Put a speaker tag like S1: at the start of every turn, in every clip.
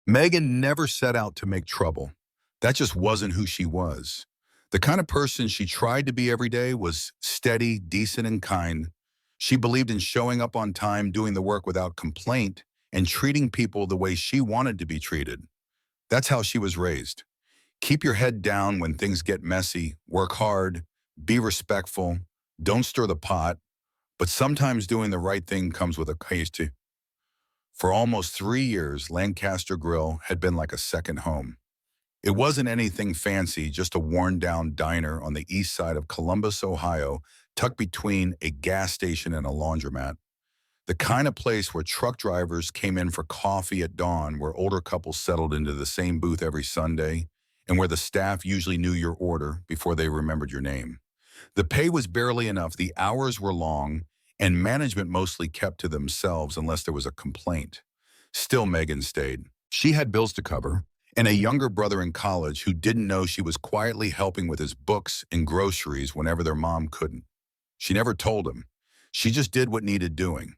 S1: Megan never set out to make trouble. That just wasn't who she was. The kind of person she tried to be every day was steady, decent, and kind. She believed in showing up on time, doing the work without complaint, and treating people the way she wanted to be treated. That's how she was raised. Keep your head down when things get messy, work hard, be respectful, don't stir the pot, but sometimes doing the right thing comes with a case too. For almost 3 years, Lancaster Grill had been like a second home. It wasn't anything fancy, just a worn-down diner on the east side of Columbus, Ohio, tucked between a gas station and a laundromat. The kind of place where truck drivers came in for coffee at dawn, where older couples settled into the same booth every Sunday, and where the staff usually knew your order before they remembered your name. The pay was barely enough, the hours were long, and management mostly kept to themselves unless there was a complaint. Still, Megan stayed. She had bills to cover, and a younger brother in college who didn't know she was quietly helping with his books and groceries whenever their mom couldn't. She never told him. She just did what needed doing.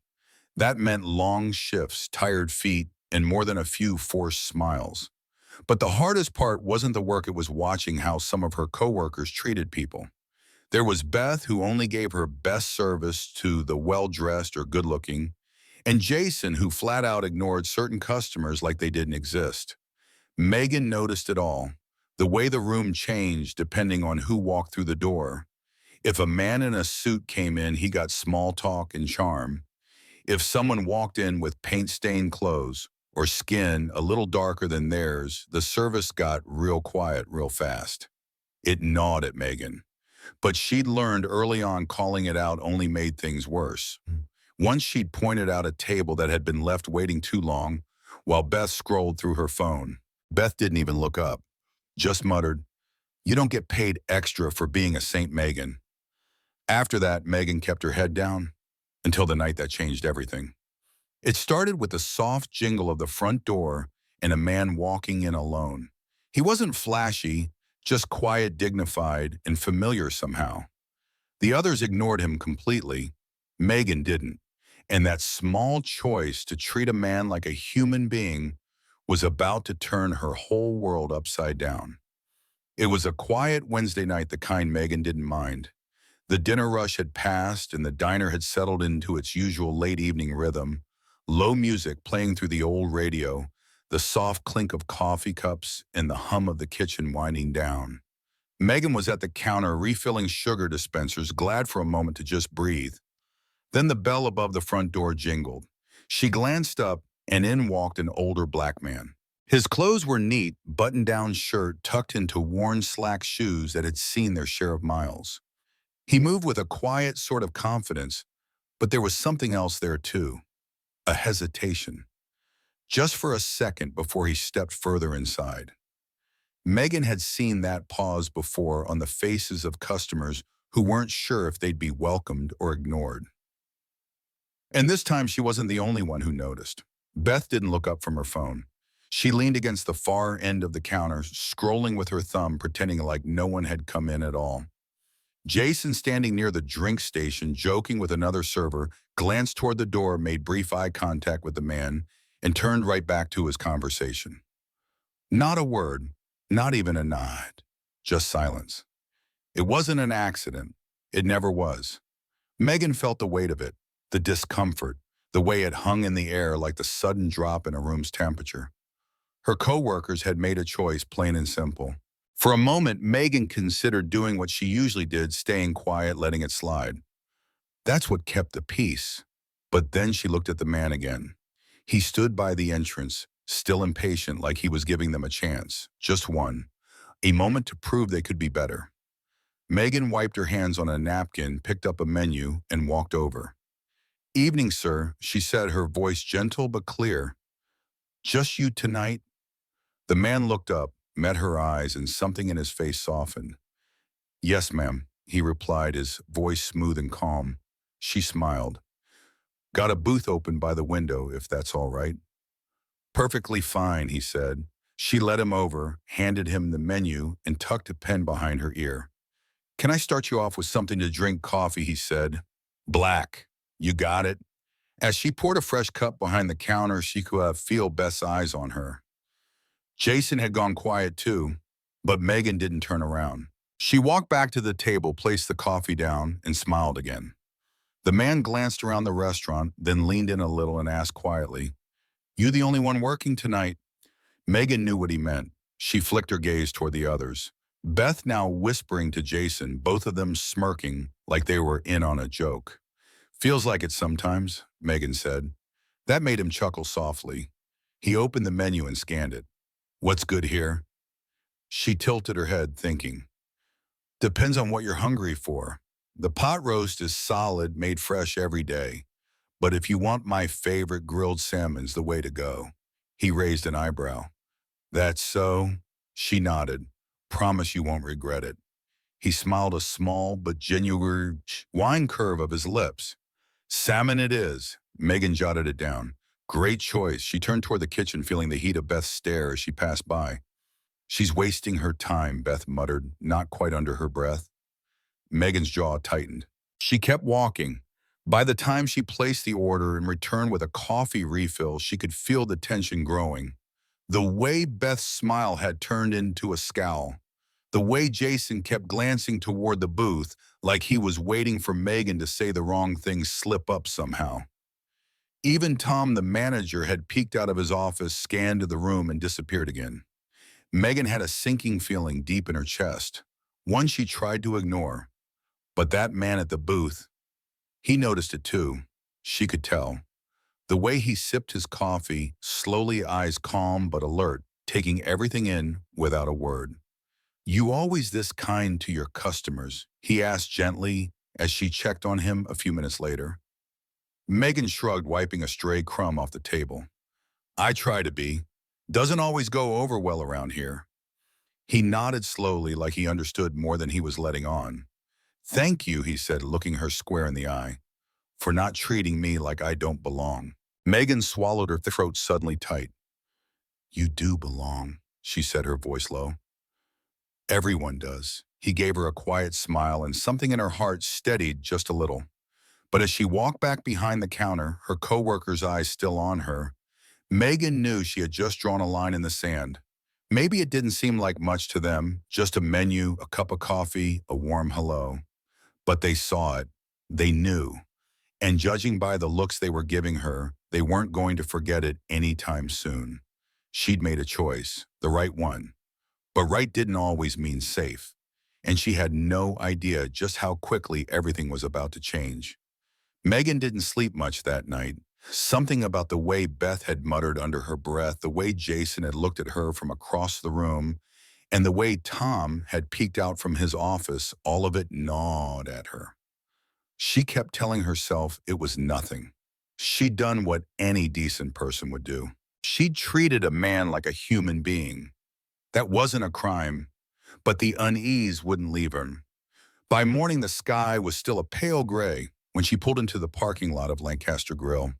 S1: That meant long shifts, tired feet, and more than a few forced smiles. But the hardest part wasn't the work, it was watching how some of her coworkers treated people. There was Beth, who only gave her best service to the well-dressed or good-looking, and Jason, who flat out ignored certain customers like they didn't exist. Megan noticed it all, the way the room changed depending on who walked through the door. If a man in a suit came in, he got small talk and charm. If someone walked in with paint-stained clothes or skin a little darker than theirs, the service got real quiet real fast. It gnawed at Megan. But she'd learned early on calling it out only made things worse. Once she'd pointed out a table that had been left waiting too long while Beth scrolled through her phone. Beth didn't even look up, just muttered, "You don't get paid extra for being a Saint Megan." After that, Megan kept her head down until the night that changed everything. It started with the soft jingle of the front door and a man walking in alone. He wasn't flashy, just quiet, dignified, and familiar somehow. The others ignored him completely. Megan didn't. And that small choice to treat a man like a human being was about to turn her whole world upside down. It was a quiet Wednesday night, the kind Megan didn't mind. The dinner rush had passed and the diner had settled into its usual late evening rhythm, low music playing through the old radio, the soft clink of coffee cups, and the hum of the kitchen winding down. Megan was at the counter refilling sugar dispensers, glad for a moment to just breathe. Then the bell above the front door jingled. She glanced up, and in walked an older black man. His clothes were neat, button-down shirt tucked into worn slack shoes that had seen their share of miles. He moved with a quiet sort of confidence, but there was something else there too, a hesitation. Just for a second before he stepped further inside. Megan had seen that pause before on the faces of customers who weren't sure if they'd be welcomed or ignored. And this time she wasn't the only one who noticed. Beth didn't look up from her phone. She leaned against the far end of the counter, scrolling with her thumb, pretending like no one had come in at all. Jason, standing near the drink station, joking with another server, glanced toward the door, made brief eye contact with the man, and turned right back to his conversation. Not a word, not even a nod, just silence. It wasn't an accident. It never was. Megan felt the weight of it, the discomfort, the way it hung in the air like the sudden drop in a room's temperature. Her coworkers had made a choice, plain and simple. For a moment, Megan considered doing what she usually did, staying quiet, letting it slide. That's what kept the peace. But then she looked at the man again. He stood by the entrance, still impatient, like he was giving them a chance, just one, a moment to prove they could be better. Megan wiped her hands on a napkin, picked up a menu, and walked over. "Evening, sir," she said, her voice gentle but clear. "Just you tonight?" The man looked up, met her eyes, and something in his face softened. "Yes, ma'am," he replied, his voice smooth and calm. She smiled. "Got a booth open by the window, if that's all right." "Perfectly fine," he said. She led him over, handed him the menu, and tucked a pen behind her ear. "Can I start you off with something to drink?" "Coffee," he said. "Black. You got it?" As she poured a fresh cup behind the counter, she could feel Beth's eyes on her. Jason had gone quiet too, but Megan didn't turn around. She walked back to the table, placed the coffee down, and smiled again. The man glanced around the restaurant, then leaned in a little and asked quietly, "You the only one working tonight?" Megan knew what he meant. She flicked her gaze toward the others. Beth now whispering to Jason, both of them smirking like they were in on a joke. "Feels like it sometimes," Megan said. That made him chuckle softly. He opened the menu and scanned it. "What's good here?" She tilted her head, thinking. "Depends on what you're hungry for. The pot roast is solid, made fresh every day. But if you want my favorite grilled salmon's the way to go." He raised an eyebrow. "That's so?" She nodded. "Promise you won't regret it." He smiled a small but genuine wine curve of his lips. "Salmon it is." Megan jotted it down. "Great choice." She turned toward the kitchen, feeling the heat of Beth's stare as she passed by. "She's wasting her time," Beth muttered, not quite under her breath. Megan's jaw tightened. She kept walking. By the time she placed the order and returned with a coffee refill, she could feel the tension growing. The way Beth's smile had turned into a scowl. The way Jason kept glancing toward the booth like he was waiting for Megan to say the wrong thing slip up somehow. Even Tom, the manager, had peeked out of his office, scanned the room, and disappeared again. Megan had a sinking feeling deep in her chest, one she tried to ignore. But that man at the booth, he noticed it too. She could tell. The way he sipped his coffee, slowly, eyes calm but alert, taking everything in without a word. "You always this kind to your customers?" he asked gently as she checked on him a few minutes later. Megan shrugged, wiping a stray crumb off the table. "I try to be. Doesn't always go over well around here." He nodded slowly like he understood more than he was letting on. "Thank you," he said, looking her square in the eye, "for not treating me like I don't belong." Megan swallowed, her throat suddenly tight. "You do belong," she said, her voice low. "Everyone does." He gave her a quiet smile, and something in her heart steadied just a little. But as she walked back behind the counter, her coworker's eyes still on her, Megan knew she had just drawn a line in the sand. Maybe it didn't seem like much to them, just a menu, a cup of coffee, a warm hello. But they saw it. They knew. And judging by the looks they were giving her, they weren't going to forget it anytime soon. She'd made a choice, the right one. But right didn't always mean safe. And she had no idea just how quickly everything was about to change. Megan didn't sleep much that night. Something about the way Beth had muttered under her breath, the way Jason had looked at her from across the room, and the way Tom had peeked out from his office, all of it gnawed at her. She kept telling herself it was nothing. She'd done what any decent person would do. She'd treated a man like a human being. That wasn't a crime, but the unease wouldn't leave her. By morning, the sky was still a pale gray when she pulled into the parking lot of Lancaster Grill.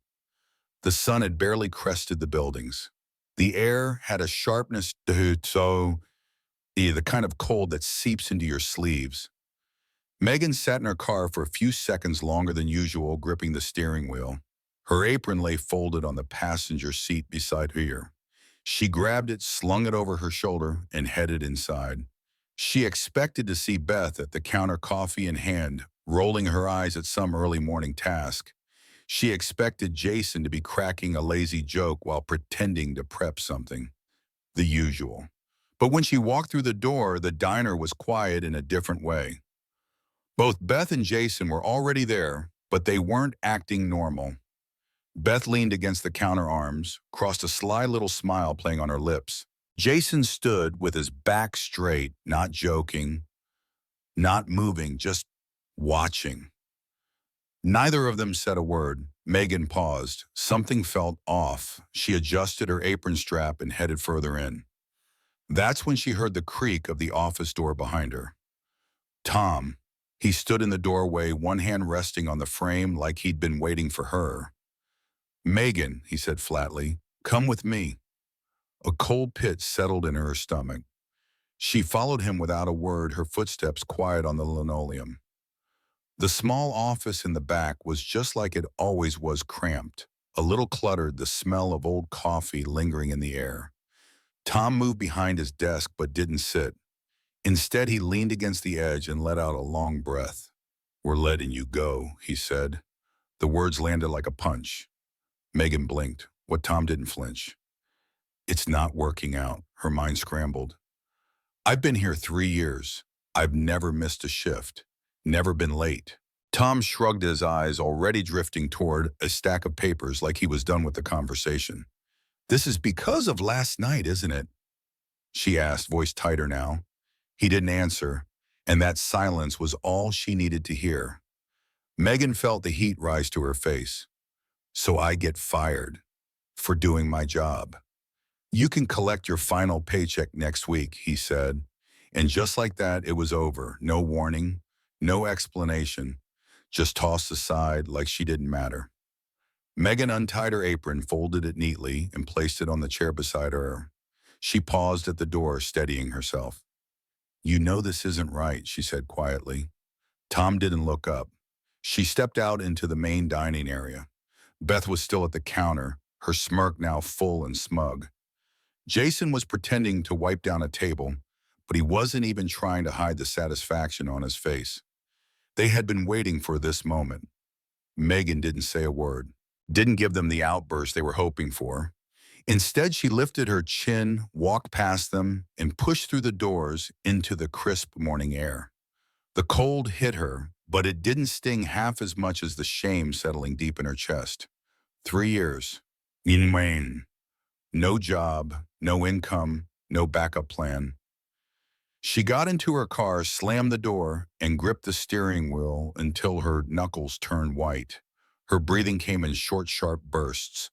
S1: The sun had barely crested the buildings. The air had a sharpness to it, so the kind of cold that seeps into your sleeves. Megan sat in her car for a few seconds longer than usual, gripping the steering wheel. Her apron lay folded on the passenger seat beside her. She grabbed it, slung it over her shoulder, and headed inside. She expected to see Beth at the counter, coffee in hand, rolling her eyes at some early morning task. She expected Jason to be cracking a lazy joke while pretending to prep something. The usual. But when she walked through the door, the diner was quiet in a different way. Both Beth and Jason were already there, but they weren't acting normal. Beth leaned against the counter arms, crossed a sly little smile playing on her lips. Jason stood with his back straight, not joking, not moving, just watching. Neither of them said a word. Megan paused. Something felt off. She adjusted her apron strap and headed further in. That's when she heard the creak of the office door behind her. Tom. He stood in the doorway, one hand resting on the frame like he'd been waiting for her. "Megan," he said flatly, "come with me." A cold pit settled in her stomach. She followed him without a word, her footsteps quiet on the linoleum. The small office in the back was just like it always was, cramped, a little cluttered, the smell of old coffee lingering in the air. Tom moved behind his desk but didn't sit. Instead, he leaned against the edge and let out a long breath. "We're letting you go," he said. The words landed like a punch. Megan blinked, what Tom didn't flinch. "It's not working out," her mind scrambled. "I've been here 3 years. I've never missed a shift. Never been late." Tom shrugged his eyes, already drifting toward a stack of papers like he was done with the conversation. "This is because of last night, isn't it?" she asked, voice tighter now. He didn't answer, and that silence was all she needed to hear. Megan felt the heat rise to her face. "So I get fired for doing my job. You can collect your final paycheck next week," he said. And just like that, it was over. No warning, no explanation, just tossed aside like she didn't matter. Megan untied her apron, folded it neatly, and placed it on the chair beside her. She paused at the door, steadying herself. "You know this isn't right," she said quietly. Tom didn't look up. She stepped out into the main dining area. Beth was still at the counter, her smirk now full and smug. Jason was pretending to wipe down a table, but he wasn't even trying to hide the satisfaction on his face. They had been waiting for this moment. Megan didn't say a word, didn't give them the outburst they were hoping for. Instead, she lifted her chin, walked past them, and pushed through the doors into the crisp morning air. The cold hit her, but it didn't sting half as much as the shame settling deep in her chest. 3 years. In vain. No job, no income, no backup plan. She got into her car, slammed the door, and gripped the steering wheel until her knuckles turned white. Her breathing came in short, sharp bursts.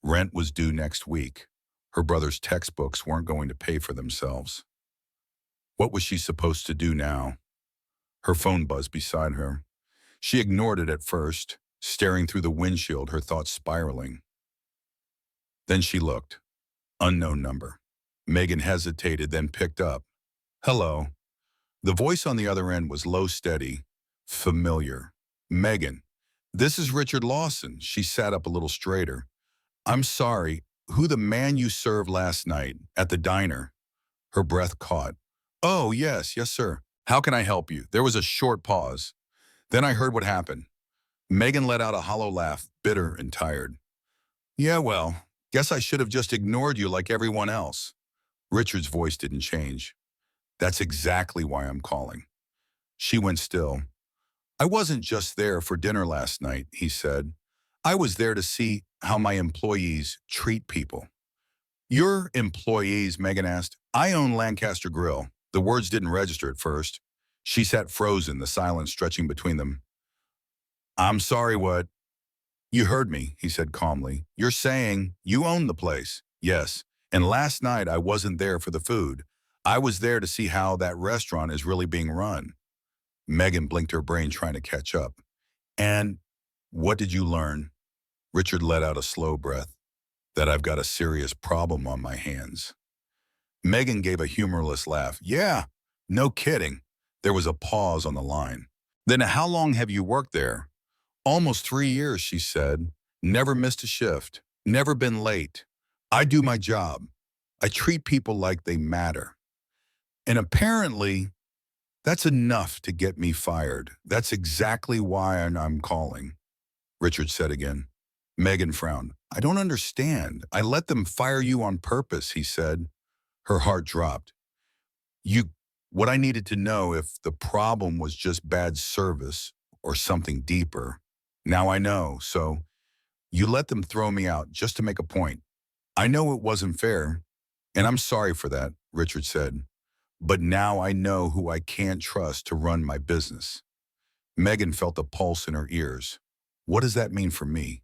S1: Rent was due next week. Her brother's textbooks weren't going to pay for themselves. What was she supposed to do now? Her phone buzzed beside her. She ignored it at first, staring through the windshield, her thoughts spiraling. Then she looked. Unknown number. Megan hesitated, then picked up. "Hello." The voice on the other end was low, steady, familiar. "Megan, this is Richard Lawson." She sat up a little straighter. "I'm sorry. Who the man you served last night at the diner?" Her breath caught. "Oh, yes, sir. How can I help you?" There was a short pause. Then I heard what happened. Megan let out a hollow laugh, bitter and tired. "Yeah, well, guess I should have just ignored you like everyone else." Richard's voice didn't change. "That's exactly why I'm calling." She went still. "I wasn't just there for dinner last night," he said. "I was there to see how my employees treat people." "Your employees?" Megan asked. "I own Lancaster Grill." The words didn't register at first. She sat frozen, the silence stretching between them. "I'm sorry, what?" "You heard me," he said calmly. "You're saying you own the place." "Yes. And last night I wasn't there for the food. I was there to see how that restaurant is really being run." Megan blinked, her brain trying to catch up. "And what did you learn?" Richard let out a slow breath. "That I've got a serious problem on my hands." Megan gave a humorless laugh. "Yeah, no kidding." There was a pause on the line. "Then how long have you worked there?" "Almost 3 years," she said. "Never missed a shift. Never been late. I do my job. I treat people like they matter. And apparently, that's enough to get me fired. That's exactly why I'm calling," Richard said again. Megan frowned. "I don't understand. I let them fire you on purpose," he said. Her heart dropped. "You, what I needed to know if the problem was just bad service or something deeper. Now I know, so you let them throw me out just to make a point. I know it wasn't fair, and I'm sorry for that," Richard said. "But now I know who I can't trust to run my business." Megan felt a pulse in her ears. "What does that mean for me?"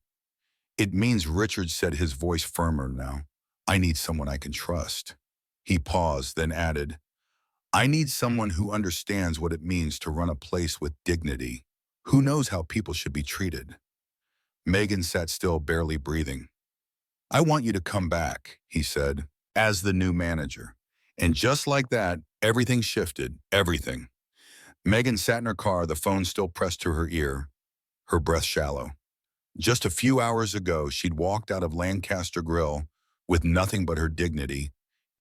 S1: "It means," Richard said, his voice firmer now, "I need someone I can trust." He paused, then added, "I need someone who understands what it means to run a place with dignity, who knows how people should be treated." Megan sat still, barely breathing. "I want you to come back," he said, "as the new manager." And just like that, everything shifted, everything. Megan sat in her car, the phone still pressed to her ear, her breath shallow. Just a few hours ago, she'd walked out of Lancaster Grill with nothing but her dignity,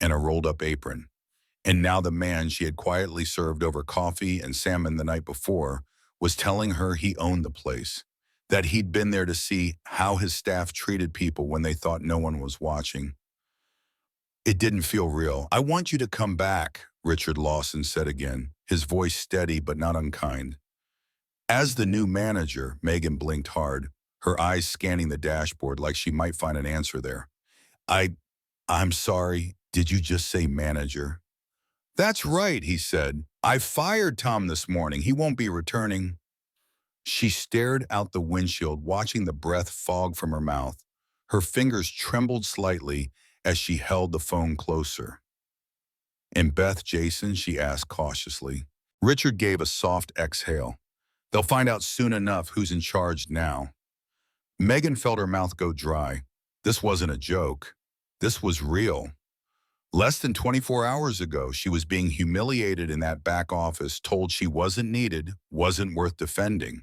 S1: and a rolled-up apron. And now the man she had quietly served over coffee and salmon the night before was telling her he owned the place, that he'd been there to see how his staff treated people when they thought no one was watching. It didn't feel real. "I want you to come back," Richard Lawson said again, his voice steady but not unkind. As the new manager, Megan blinked hard, her eyes scanning the dashboard like she might find an answer there. I, I'm sorry, did you just say manager?" "That's right," he said. "I fired Tom this morning. He won't be returning." She stared out the windshield, watching the breath fog from her mouth. Her fingers trembled slightly as she held the phone closer. "And Beth, Jason?" she asked cautiously. Richard gave a soft exhale. "They'll find out soon enough who's in charge now." Megan felt her mouth go dry. This wasn't a joke. This was real. Less than 24 hours ago, she was being humiliated in that back office, told she wasn't needed, wasn't worth defending.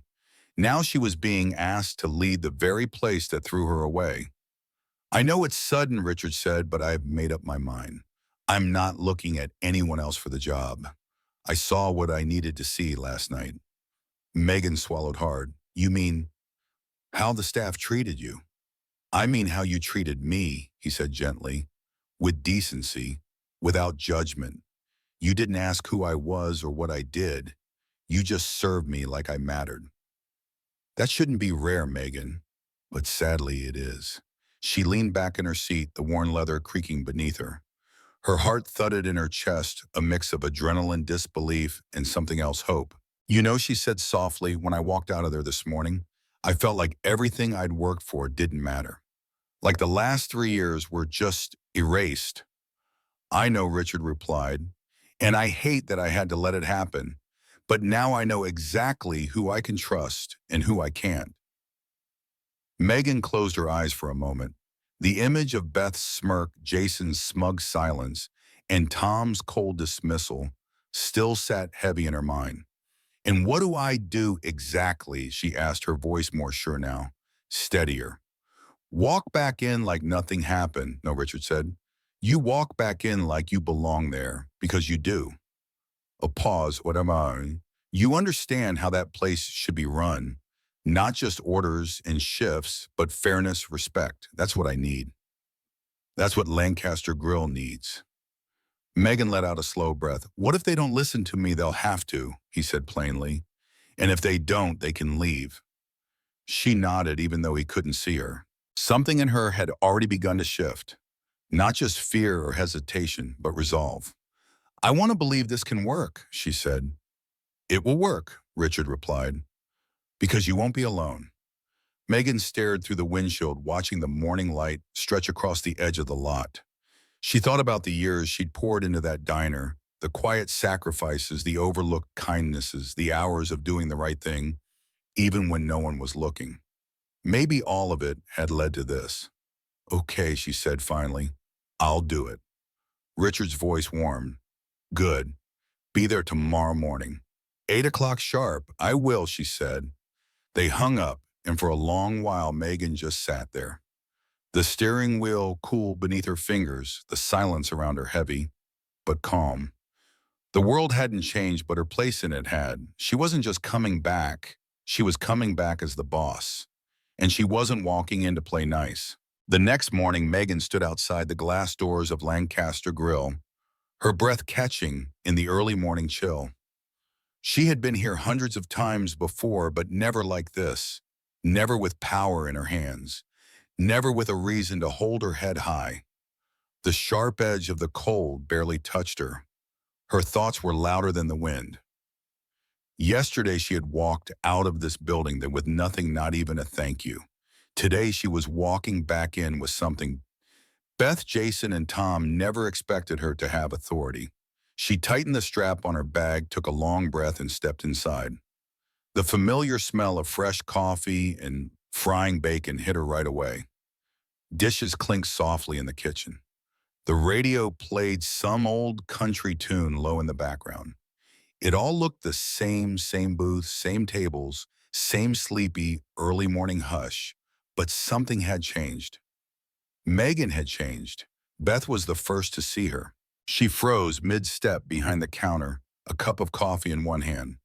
S1: Now she was being asked to lead the very place that threw her away. "I know it's sudden," Richard said, "but I've made up my mind. I'm not looking at anyone else for the job. I saw what I needed to see last night." Megan swallowed hard. "You mean how the staff treated you?" "I mean how you treated me," he said gently, "with decency, without judgment. You didn't ask who I was or what I did. You just served me like I mattered." "That shouldn't be rare, Megan, but sadly it is." She leaned back in her seat, the worn leather creaking beneath her. Her heart thudded in her chest, a mix of adrenaline, disbelief, and something else, hope. "You know," she said softly, "when I walked out of there this morning, I felt like everything I'd worked for didn't matter. Like the last 3 years were just erased." "I know," Richard replied, "and I hate that I had to let it happen. But now I know exactly who I can trust and who I can't." Megan closed her eyes for a moment. The image of Beth's smirk, Jason's smug silence, and Tom's cold dismissal still sat heavy in her mind. "And what do I do exactly?" she asked, her voice more sure now, steadier. "Walk back in like nothing happened," no, Richard said. "You walk back in like you belong there, because you do." A pause. "What am I?" "You understand how that place should be run. Not just orders and shifts, but fairness, respect. That's what I need. That's what Lancaster Grill needs." Megan let out a slow breath. "What if they don't listen to me? They'll have to," he said plainly. "And if they don't, they can leave." She nodded, even though he couldn't see her. Something in her had already begun to shift. Not just fear or hesitation, but resolve. "I want to believe this can work," she said. "It will work," Richard replied, "because you won't be alone." Megan stared through the windshield, watching the morning light stretch across the edge of the lot. She thought about the years she'd poured into that diner, the quiet sacrifices, the overlooked kindnesses, the hours of doing the right thing, even when no one was looking. Maybe all of it had led to this. "Okay," she said finally, "I'll do it." Richard's voice warmed. "Good. Be there tomorrow morning. 8 o'clock sharp." "I will," she said. They hung up, and for a long while Megan just sat there. The steering wheel cool beneath her fingers, the silence around her heavy, but calm. The world hadn't changed, but her place in it had. She wasn't just coming back. She was coming back as the boss. And she wasn't walking in to play nice. The next morning, Megan stood outside the glass doors of Lancaster Grill, her breath catching in the early morning chill. She had been here hundreds of times before, but never like this. Never with power in her hands. Never with a reason to hold her head high. The sharp edge of the cold barely touched her. Her thoughts were louder than the wind. Yesterday she had walked out of this building with nothing, not even a thank you. Today she was walking back in with something. Beth, Jason, and Tom never expected her to have authority. She tightened the strap on her bag, took a long breath, and stepped inside. The familiar smell of fresh coffee and frying bacon hit her right away. Dishes clinked softly in the kitchen. The radio played some old country tune low in the background. It all looked the same booth, same tables, same sleepy early morning hush, but something had changed. Megan had changed. Beth was the first to see her. She froze mid-step behind the counter, a cup of coffee in one hand.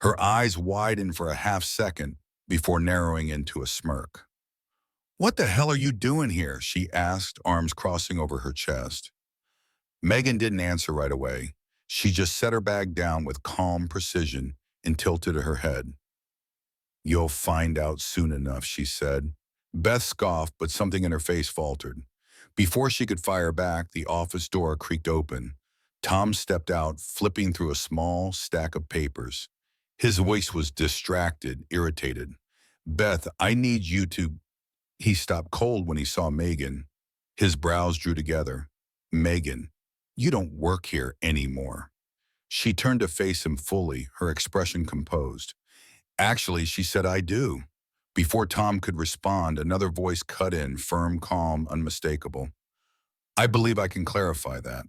S1: Her eyes widened for a half second before narrowing into a smirk. "What the hell are you doing here?" she asked, arms crossing over her chest. Megan didn't answer right away. She just set her bag down with calm precision and tilted her head. "You'll find out soon enough," she said. Beth scoffed, but something in her face faltered. Before she could fire back, the office door creaked open. Tom stepped out, flipping through a small stack of papers. His voice was distracted, irritated. "Beth, I need you to—" He stopped cold when he saw Megan. His brows drew together. "Megan, you don't work here anymore." She turned to face him fully, her expression composed. "Actually," she said, "I do." Before Tom could respond, another voice cut in, firm, calm, unmistakable. "I believe I can clarify that."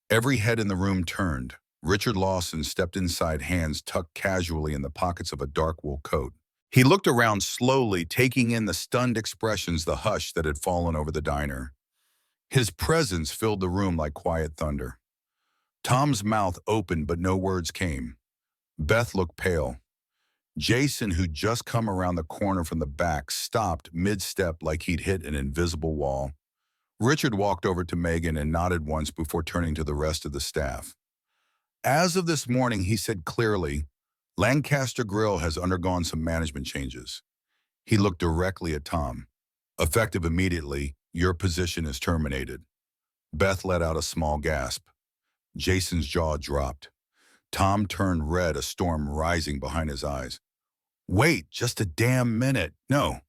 S1: Every head in the room turned. Richard Lawson stepped inside, hands tucked casually in the pockets of a dark wool coat. He looked around slowly, taking in the stunned expressions, the hush that had fallen over the diner. His presence filled the room like quiet thunder. Tom's mouth opened, but no words came. Beth looked pale. Jason, who'd just come around the corner from the back, stopped mid-step like he'd hit an invisible wall. Richard walked over to Megan and nodded once before turning to the rest of the staff. "As of this morning," he said clearly, "Lancaster Grill has undergone some management changes." He looked directly at Tom. "Effective immediately, your position is terminated." Beth let out a small gasp. Jason's jaw dropped. Tom turned red, a storm rising behind his eyes. "Wait, just a damn minute." "No,"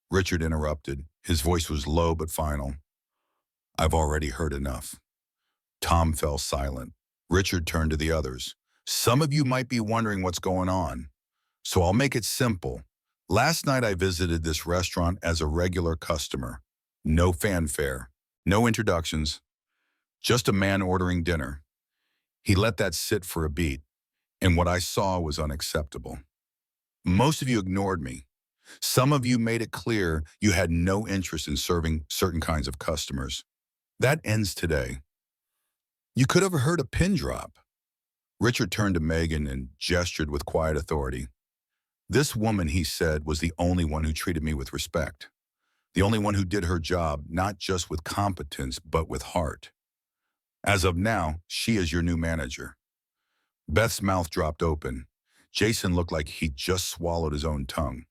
S1: Richard interrupted. His voice was low but final. "I've already heard enough." Tom fell silent. Richard turned to the others. "Some of you might be wondering what's going on, so I'll make it simple. Last night I visited this restaurant as a regular customer. No fanfare, no introductions, just a man ordering dinner. He let that sit for a beat, and what I saw was unacceptable. Most of you ignored me. Some of you made it clear you had no interest in serving certain kinds of customers. That ends today. You could have heard a pin drop." Richard turned to Megan and gestured with quiet authority. "This woman," he said, "was the only one who treated me with respect. The only one who did her job, not just with competence, but with heart. As of now, she is your new manager." Beth's mouth dropped open. Jason looked like he'd just swallowed his own tongue.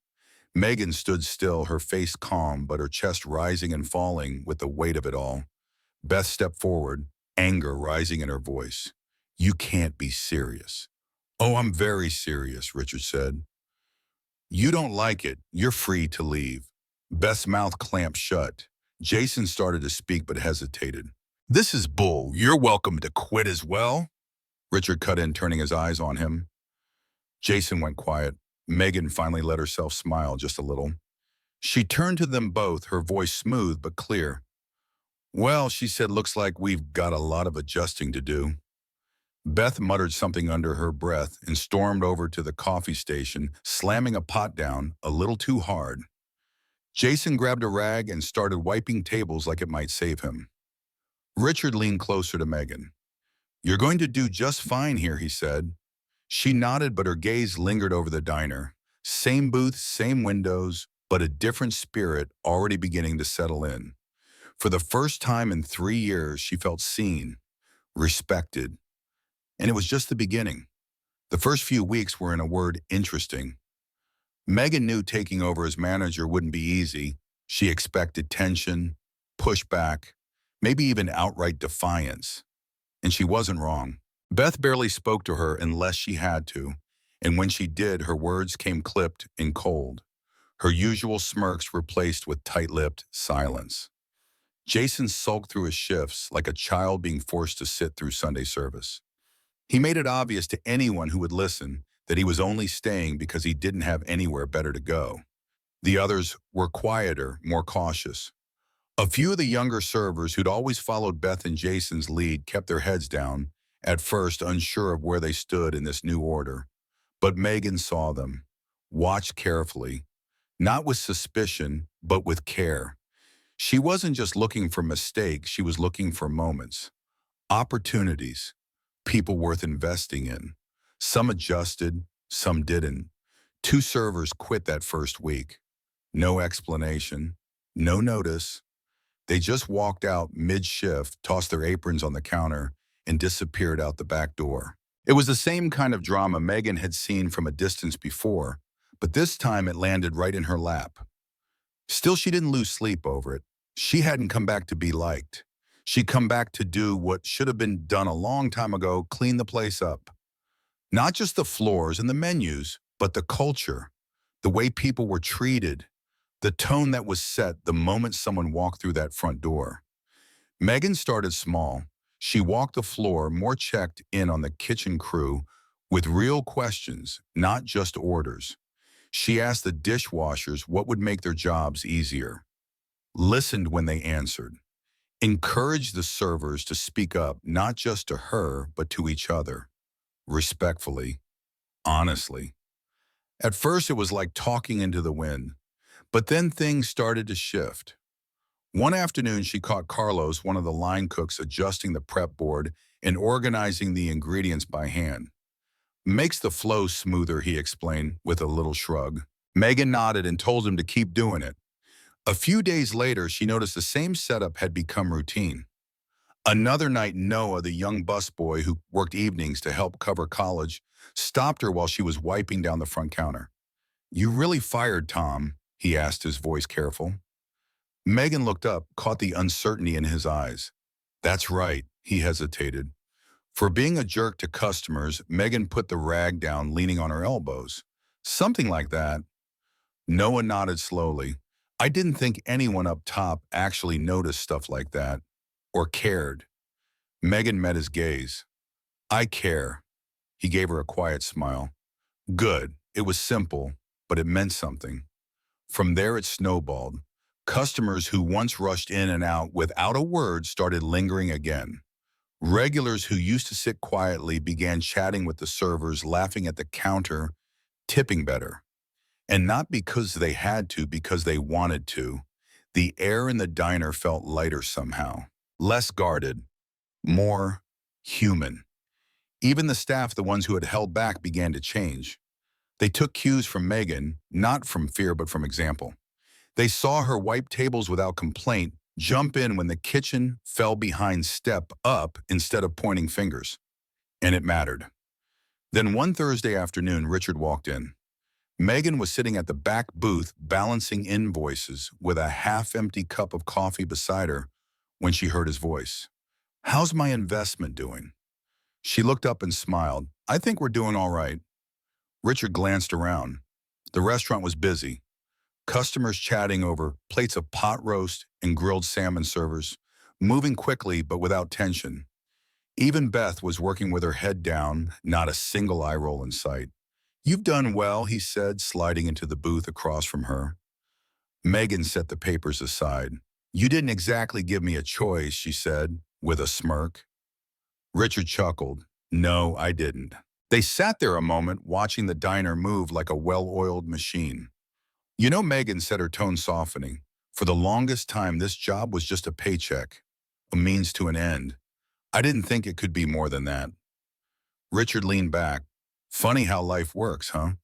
S1: Megan stood still, her face calm, but her chest rising and falling with the weight of it all. Beth stepped forward, anger rising in her voice. "You can't be serious." "Oh, I'm very serious," Richard said. "You don't like it. You're free to leave." Beth's mouth clamped shut. Jason started to speak but hesitated. "This is bull. You're welcome to quit as well." Richard cut in, turning his eyes on him. Jason went quiet. Megan finally let herself smile just a little. She turned to them both, her voice smooth but clear. "Well," she said, "looks like we've got a lot of adjusting to do." Beth muttered something under her breath and stormed over to the coffee station, slamming a pot down a little too hard. Jason grabbed a rag and started wiping tables like it might save him. Richard leaned closer to Megan. "You're going to do just fine here," he said. She nodded, but her gaze lingered over the diner. Same booth, same windows, but a different spirit already beginning to settle in. For the first time in 3 years, she felt seen, respected. And it was just the beginning. The first few weeks were, in a word, interesting. Megan knew taking over as manager wouldn't be easy. She expected tension, pushback, maybe even outright defiance. And she wasn't wrong. Beth barely spoke to her unless she had to, and when she did, her words came clipped and cold. Her usual smirks replaced with tight-lipped silence. Jason sulked through his shifts like a child being forced to sit through Sunday service. He made it obvious to anyone who would listen that he was only staying because he didn't have anywhere better to go. The others were quieter, more cautious. A few of the younger servers who'd always followed Beth and Jason's lead kept their heads down, at first unsure of where they stood in this new order. But Megan saw them, watched carefully, not with suspicion, but with care. She wasn't just looking for mistakes, she was looking for moments, opportunities, people worth investing in. Some adjusted, some didn't. Two servers quit that first week. No explanation, no notice. They just walked out mid-shift, tossed their aprons on the counter, and disappeared out the back door. It was the same kind of drama Megan had seen from a distance before, but this time it landed right in her lap. Still, she didn't lose sleep over it. She hadn't come back to be liked. She'd come back to do what should have been done a long time ago, clean the place up. Not just the floors and the menus, but the culture, the way people were treated, the tone that was set the moment someone walked through that front door. Megan started small. She walked the floor, more checked in on the kitchen crew with real questions, not just orders. She asked the dishwashers what would make their jobs easier, listened when they answered, encouraged the servers to speak up not just to her, but to each other, respectfully, honestly. At first, it was like talking into the wind, but then things started to shift. One afternoon, she caught Carlos, one of the line cooks, adjusting the prep board and organizing the ingredients by hand. Makes the flow smoother, he explained with a little shrug. Megan nodded and told him to keep doing it. A few days later, she noticed the same setup had become routine. Another night, Noah, the young busboy who worked evenings to help cover college, stopped her while she was wiping down the front counter. "You really fired Tom?" he asked, his voice careful. Megan looked up, caught the uncertainty in his eyes. "That's right," he hesitated. For being a jerk to customers, Megan put the rag down, leaning on her elbows. "Something like that." Noah nodded slowly. "I didn't think anyone up top actually noticed stuff like that, or cared." Megan met his gaze. "I care." He gave her a quiet smile. "Good." It was simple, but it meant something. From there it snowballed. Customers who once rushed in and out without a word started lingering again. Regulars who used to sit quietly began chatting with the servers, laughing at the counter, tipping better. And not because they had to, because they wanted to. The air in the diner felt lighter somehow. Less guarded. More human. Even the staff, the ones who had held back, began to change. They took cues from Megan, not from fear but from example. They saw her wipe tables without complaint, jump in when the kitchen fell behind, step up instead of pointing fingers. And it mattered. Then one Thursday afternoon, Richard walked in. Megan was sitting at the back booth balancing invoices with a half-empty cup of coffee beside her when she heard his voice. "How's my investment doing?" She looked up and smiled. "I think we're doing all right." Richard glanced around. The restaurant was busy. Customers chatting over plates of pot roast and grilled salmon, servers moving quickly but without tension. Even Beth was working with her head down, not a single eye roll in sight. "You've done well," he said, sliding into the booth across from her. Megan set the papers aside. "You didn't exactly give me a choice," she said, with a smirk. Richard chuckled. "No, I didn't." They sat there a moment, watching the diner move like a well-oiled machine. "You know," Megan said, her tone softening, "for the longest time this job was just a paycheck, a means to an end. I didn't think it could be more than that." Richard leaned back. "Funny how life works, huh?"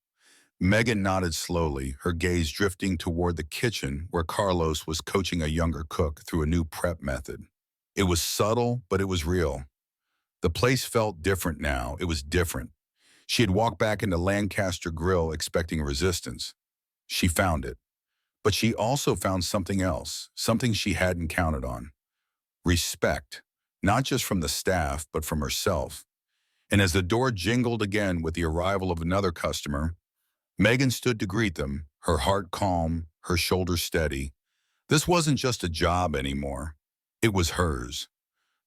S1: Megan nodded slowly, her gaze drifting toward the kitchen where Carlos was coaching a younger cook through a new prep method. It was subtle, but it was real. The place felt different now. It was different. She had walked back into Lancaster Grill expecting resistance. She found it. But she also found something else, something she hadn't counted on. Respect, not just from the staff, but from herself. And as the door jingled again with the arrival of another customer, Megan stood to greet them, her heart calm, her shoulders steady. This wasn't just a job anymore. It was hers.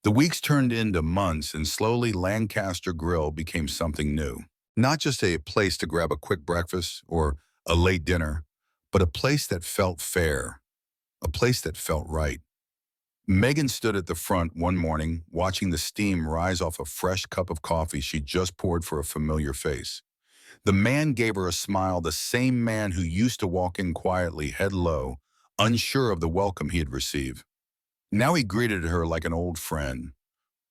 S1: The weeks turned into months, and slowly Lancaster Grill became something new. Not just a place to grab a quick breakfast or a late dinner, but a place that felt fair, a place that felt right. Megan stood at the front one morning, watching the steam rise off a fresh cup of coffee she'd just poured for a familiar face. The man gave her a smile, the same man who used to walk in quietly, head low, unsure of the welcome he had received. Now he greeted her like an old friend.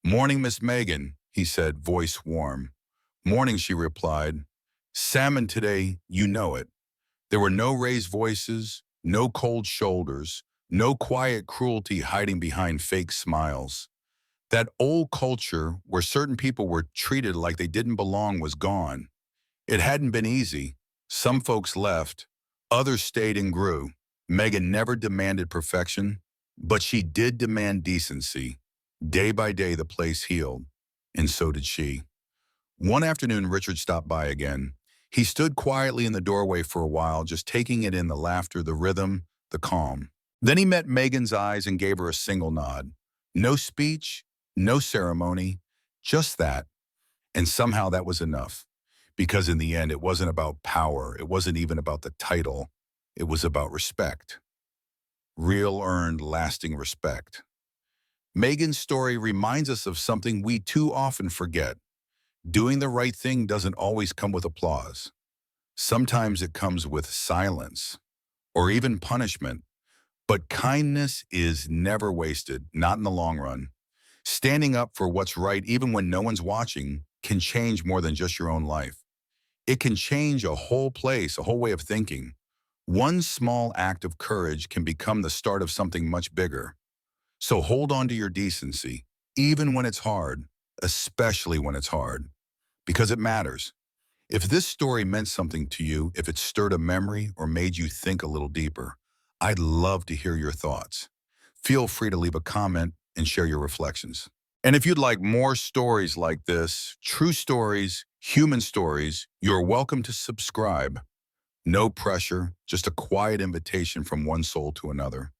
S1: "Morning, Miss Megan," he said, voice warm. "Morning," she replied. "Salmon today, you know it." There were no raised voices, no cold shoulders, no quiet cruelty hiding behind fake smiles. That old culture where certain people were treated like they didn't belong was gone. It hadn't been easy. Some folks left, others stayed and grew. Megan never demanded perfection, but she did demand decency. Day by day, the place healed, and so did she. One afternoon, Richard stopped by again. He stood quietly in the doorway for a while, just taking it in, the laughter, the rhythm, the calm. Then he met Megan's eyes and gave her a single nod. No speech, no ceremony, just that. And somehow that was enough. Because in the end, it wasn't about power. It wasn't even about the title. It was about respect. Real, earned, lasting respect. Megan's story reminds us of something we too often forget. Doing the right thing doesn't always come with applause. Sometimes it comes with silence or even punishment. But kindness is never wasted, not in the long run. Standing up for what's right, even when no one's watching, can change more than just your own life. It can change a whole place, a whole way of thinking. One small act of courage can become the start of something much bigger. So hold on to your decency, even when it's hard, especially when it's hard, because it matters. If this story meant something to you, if it stirred a memory or made you think a little deeper, I'd love to hear your thoughts. Feel free to leave a comment and share your reflections. And if you'd like more stories like this, true stories, human stories, you're welcome to subscribe. No pressure, just a quiet invitation from one soul to another.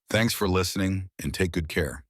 S1: Thanks for listening and take good care.